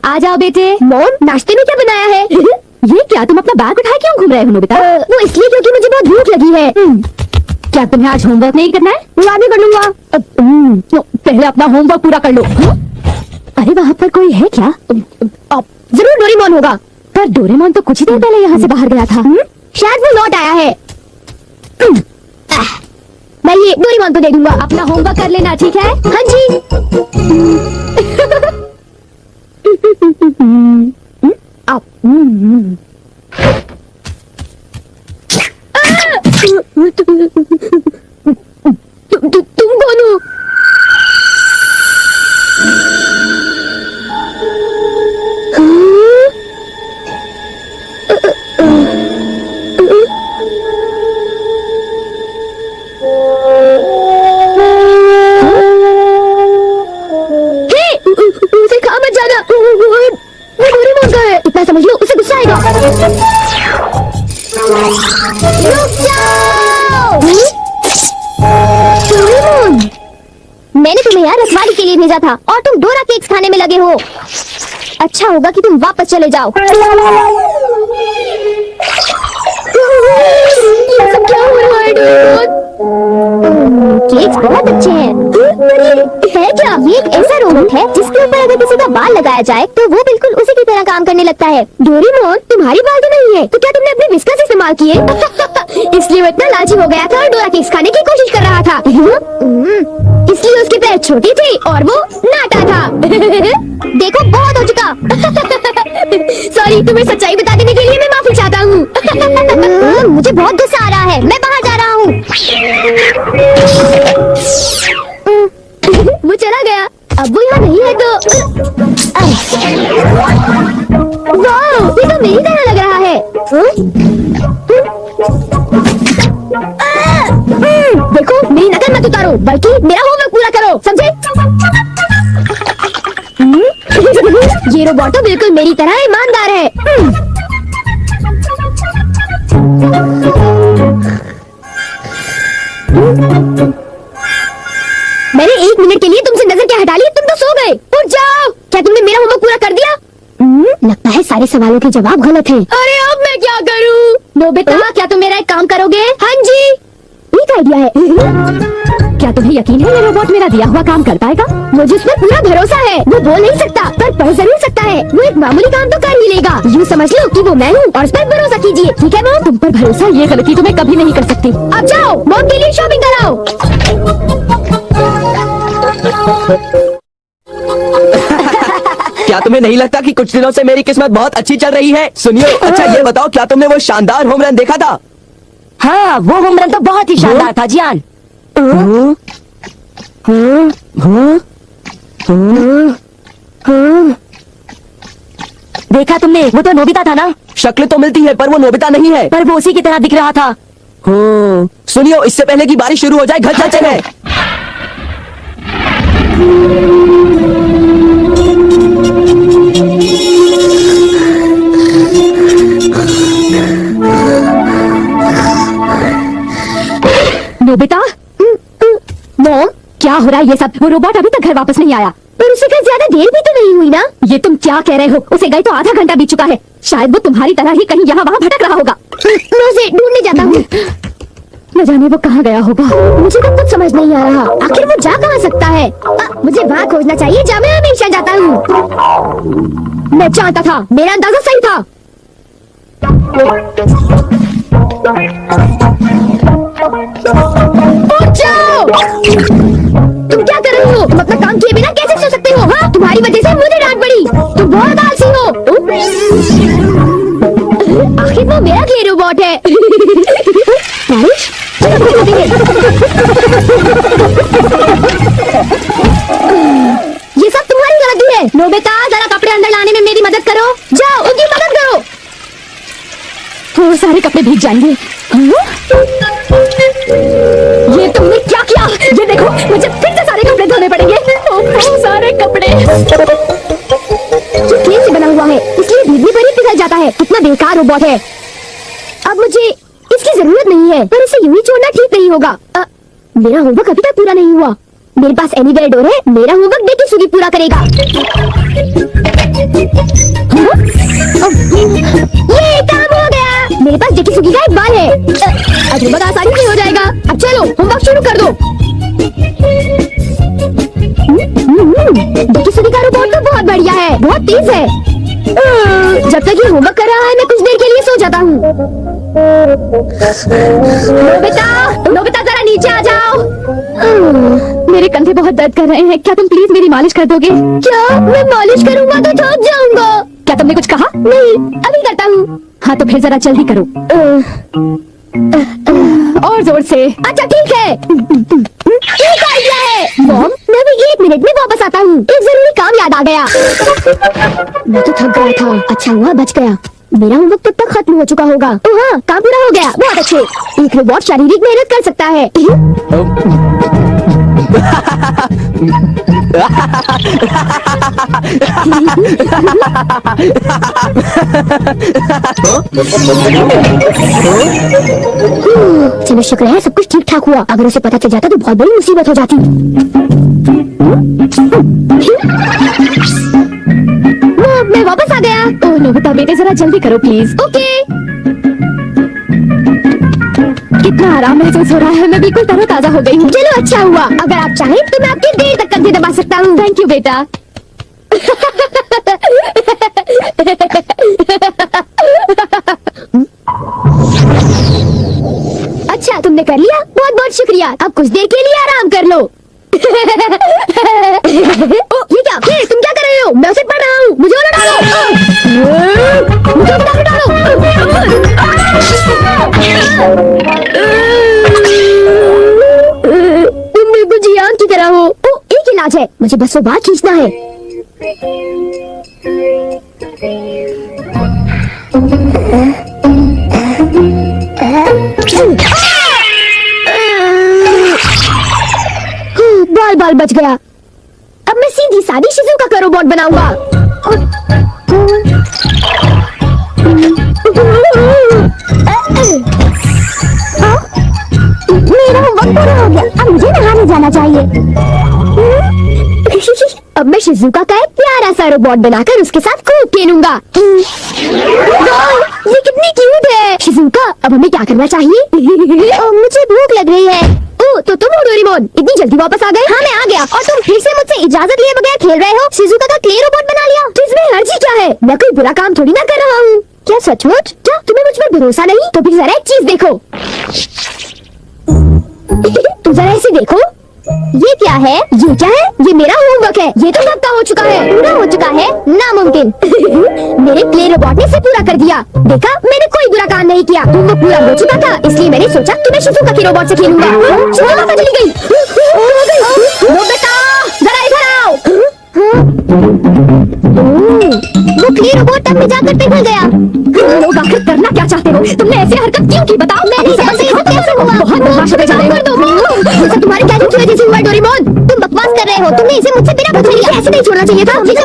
आ जाओ बेटे। मॉम, नाश्ते में क्या बनाया है? ये क्या, तुम अपना बैग उठाए क्यों घूम रहे हो नोबिता? वो इसलिए क्योंकि मुझे बहुत भूख लगी है। क्या तुम्हें आज होमवर्क नहीं करना है? बाद में कर लूंगा। पहले अपना होमवर्क पूरा कर लो। अरे वहाँ पर कोई है क्या? जरूर डोरेमोन होगा। पर डोरेमोन तो कुछ ही देर पहले यहाँ से बाहर गया था। शायद वो लौट आया है। मैं ये डोरेमोन को दे दूंगा। अपना होमवर्क कर लेना, ठीक है? हाँ जी। तुम कौन हो? उसे खा मत जाना। वो डोरेमोन का है। इतना समझ लो, उसे गुस्सा आएगा। रुक जाओ। डोरेमोन, मैंने तुम्हें यहाँ रखवाली के लिए भेजा था और तुम डोरा केक्स खाने में लगे हो। अच्छा होगा कि तुम वापस चले जाओ। ये सब क्या हो रहा है डोरेमोन? केक्स बहुत अच्छे हैं। है क्या? ये एक ऐसा रोबोट है जिसके ऊपर अगर किसी का बाल लगाया जाए तो वो बिल्कुल उसी की तरह काम करने लगता है। डोरेमोन, तुम्हारी बाल तो नहीं है, तो क्या तुमने अपने विस्कस इस्तेमाल किए? इसलिए वो इतना लालची हो गया था और डोरा केक्स खाने की कोशिश कर रहा था। इसलिए उसके पैर छोटे थे और वो नाटा था। देखो, बहुत हो चुका। सॉरी, तुम्हें सच्चाई बता देने के लिए मैं माफी चाहता हूँ। मुझे बहुत गुस्सा आ रहा है, मैं बाहर जा रहा हूँ। वो चला गया। अब वो यहाँ नहीं है तो वाह, ये तो मेरी तरह लग रहा है। देखो, मेरी नकल मत उतारो, बल्कि मेरा होमवर्क पूरा करो, समझे? ये रोबोट तो बिल्कुल मेरी तरह ईमानदार है। मैंने 1 मिनट के लिए तुमसे नजर क्या हटा ली? तुम तो सो गए। उठ जाओ। क्या तुमने मेरा होमवर्क पूरा कर दिया? लगता है सारे सवालों के जवाब गलत हैं। अरे अब मैं क्या करूं? नोबिता, क्या तुम मेरा एक काम करोगे? हाँ जी, एक आइडिया है। क्या तुम्हें यकीन है ये रोबोट मेरा दिया हुआ काम कर पाएगा? मुझे उस पर पूरा भरोसा है। वो बोल नहीं सकता पर पढ़ जरूर सकता है। वो एक मामूली काम तो कर ही लेगा। यूँ समझ लो कि वो मैं हूँ और उस पर भरोसा कीजिए, ठीक है मॉम? तुम पर भरोसा, ये गलती तो मैं कभी नहीं कर सकती। अब जाओ, मॉम के लिए शॉपिंग कराओ। क्या तुम्हें नहीं लगता कि कुछ दिनों से मेरी किस्मत बहुत अच्छी चल रही है? सुनिए, अच्छा ये बताओ, क्या तुमने वो शानदार होम रन देखा था? हाँ, वो होम रन तो बहुत ही शानदार था जियान। देखा तुमने? वो तो नोबिता था ना? शक्ल तो मिलती है पर वो नोबिता नहीं है। पर वो उसी की तरह दिख रहा था। सुनियो, इससे पहले कि बारिश शुरू हो जाए घर चलते हैं। नोबिता, मॉम, क्या हो रहा है ये सब? वो रोबोट अभी तक घर वापस नहीं आया। पर उसे कहीं ज्यादा देर भी तो नहीं हुई ना? ये तुम क्या कह रहे हो? उसे गए तो आधा घंटा बीत चुका है। शायद वो तुम्हारी तरह ही कहीं यहाँ वहाँ भटक रहा होगा। मैं उसे ढूंढने जाता हूँ। न जाने वो कहाँ गया होगा। मुझे तो कुछ समझ नहीं आ रहा। आखिर वो जा कहाँ सकता है? मुझे वहाँ खोजना चाहिए जहाँ मैं हमेशा जाता हूँ। मैं जानता था, मेरा अंदाजा सही था। उठ जाओ! तुम क्या कर रही हो? तुम अपना काम किए बिना कैसे सो सकते हो? हाँ, तुम्हारी वजह से मुझे डांट पड़ी। तुम बहुत आलसी हो। आखिर वो मेरा क्ले रोबोट है। बारिश? ये सब तुम्हारी गलती है। नोबिता, जरा कपड़े अंदर लाने में मेरी मदद करो। जाओ, उनकी मदद करो। वो सारे कपड़े भीग जाएंगे। ये तुमने क्या किया? ये देखो, मुझे फिर से सारे कपड़े धोने पड़ेंगे। सारे कपड़े। ये क्ले से बना हुआ है, इसलिए भीगने पर ही पिघल जाता है। कितना बेकार रोबोट है। अब मुझे इसकी जरूरत नहीं है, पर इसे यूं ही छोड़ना ठीक नहीं होगा। मेरा होमवर्क अभी तक पूरा नहीं हुआ। मेरे पास एनीवेयर डोर है। मेरा होमवर्क देखी सुधी पूरा करेगा। डोकीसुगी का एक बाल है। आज होमवर्क आसानी से हो जाएगा। अब चलो होमवर्क शुरू कर दो। डोकीसुगी का रोबोट तो बहुत बढ़िया है, बहुत तेज है। जब तक ये होमवर्क कर रहा है मैं कुछ देर के लिए सो जाता हूँ। नोबिता, नोबिता जरा नीचे आ जाओ। मेरे कंधे बहुत दर्द कर रहे हैं, क्या तुम प्लीज मेरी मालिश कर दोगे? क्या मैं मालिश करूँगा तो थक जाऊंगा। क्या तुमने कुछ कहा? नहीं, अभी करता हूँ। हाँ तो फिर जरा जल्दी करो। और जोर से। अच्छा ठीक है। एक आइडिया है। मॉम, मैं भी 1 मिनट में वापस आता हूँ। एक जरूरी काम याद आ गया। मैं तो थक गया था। अच्छा हुआ बच गया। मेरा होमवर्क तब तक खत्म हो चुका होगा। ओह हाँ, काम पूरा हो गया। बहुत अच्छे। एक रोबोट शारीरिक मेहनत कर सकता है। चलो शुक्र है सब कुछ ठीक ठाक हुआ। अगर उसे पता चल जाता तो बहुत बड़ी मुसीबत हो जाती। मैं वापस आ गया। ओह नोबिता बेटे जरा जल्दी करो प्लीज। ओके। कितना आराम महसूस हो रहा है, मैं बिल्कुल तरोताजा हो गई हूँ। चलो अच्छा हुआ। अगर आप चाहें तो मैं आपकी देर तक कंधे दबा सकता हूँ। थैंक यू बेटा। अच्छा तुमने कर लिया, बहुत बहुत शुक्रिया। अब कुछ देर के लिए आराम कर लो। ओ, ये क्या? ये तुम क्या कर रहे हो? मैं उसे पढ़ रहा हूँ। मुझे और डालो। मुझे और डालो। तुम बिल्कुल जियान की तरह हो। ओ, एक इलाज है, मुझे बस वो बात खींचना है। बाल बाल बच गया। अब मैं सीधी सादी शिजुका का रोबोट बनाऊंगा। मेरा होमवर्क पूरा हो गया, अब मुझे नहाने जाना चाहिए। अब मैं शिजुका का एक प्यारा सा रोबोट बनाकर उसके साथ खूब खेलूंगा। ये कितनी क्यूट है। शिजुका, अब हमें क्या करना चाहिए? मुझे भूख लग रही है। ओह, तो तुम हो डोरेमोन, इतनी जल्दी वापस आ गए? हाँ मैं आ गया। और तुम फिर से मुझसे इजाजत लिए बगैर खेल रहे हो? शिजुका का क्ले रोबोट बना लिया? तो इसमें हर्जी क्या है? मैं कोई बुरा काम थोड़ी ना कर रहा हूँ। क्या सचमुच? क्या तुम्हें मुझ पर भरोसा नहीं? तो फिर जरा एक चीज देखो। तुम जरा इसे देखो। ये क्या है? ये क्या है? ये मेरा होमवर्क है। ये तो कब का हो चुका है? पूरा हो चुका है? नामुमकिन। मेरे प्ले रोबोट ने इसे पूरा कर दिया। देखा, मैंने कोई बुरा काम नहीं किया। होमवर्क पूरा हो चुका था, इसलिए मैंने सोचा कि मैं शिजुका के रोबोट से खेलूंगा। शिजुका चली गई। नोबिता, जरा इधर आओ। वो प्ले रोबोट तब में जाकर पिघल गया। लोग आखिर करना क्या चाहते हो? तुमने ऐसी हरकत क्यों की? बताओ। मैंने कैसे हुआ? बहुत बदमाश हो गए। कर दो। ये तुम्हारी गैजेट की वजह से हुआ डोरेमोन। तुम बकवास कर रहे हो। तुमने इसे मुझसे बिना पूछे लिया। ऐसे नहीं छोड़ना चाहिए था। जिसे